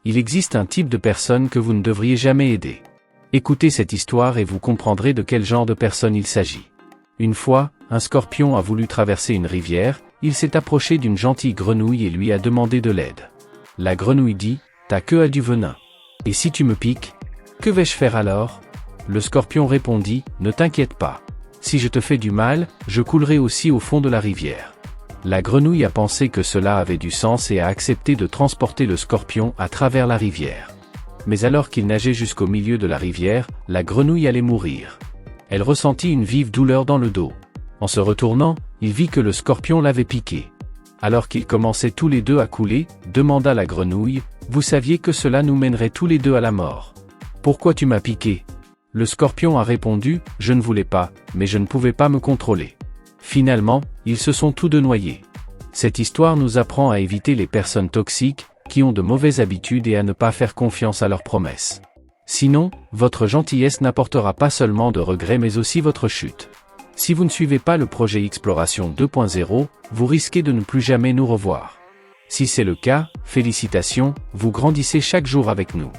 il existe un type de personne que vous ne devriez jamais aider. Écoutez cette histoire et vous comprendrez de quel genre de personne il s'agit. Une fois, un scorpion a voulu traverser une rivière, il s'est approché d'une gentille grenouille et lui a demandé de l'aide. La grenouille dit, « Ta queue a du venin. Et si tu me piques, que vais-je faire alors ?» Le scorpion répondit, « Ne t'inquiète pas. Si je te fais du mal, je coulerai aussi au fond de la rivière. » La grenouille a pensé que cela avait du sens et a accepté de transporter le scorpion à travers la rivière. Mais alors qu'il nageait jusqu'au milieu de la rivière, la grenouille allait mourir. Elle ressentit une vive douleur dans le dos. En se retournant, il vit que le scorpion l'avait piqué. Alors qu'ils commençaient tous les deux à couler, demanda la grenouille, « Vous saviez que cela nous mènerait tous les deux à la mort. Pourquoi tu m'as piqué ?» Le scorpion a répondu, « Je ne voulais pas, mais je ne pouvais pas me contrôler. » Finalement, ils se sont tous deux noyés. Cette histoire nous apprend à éviter les personnes toxiques, qui ont de mauvaises habitudes et à ne pas faire confiance à leurs promesses. Sinon, votre gentillesse n'apportera pas seulement de regrets mais aussi votre chute. Si vous ne suivez pas le projet Exploration 2.0, vous risquez de ne plus jamais nous revoir. Si c'est le cas, félicitations, vous grandissez chaque jour avec nous.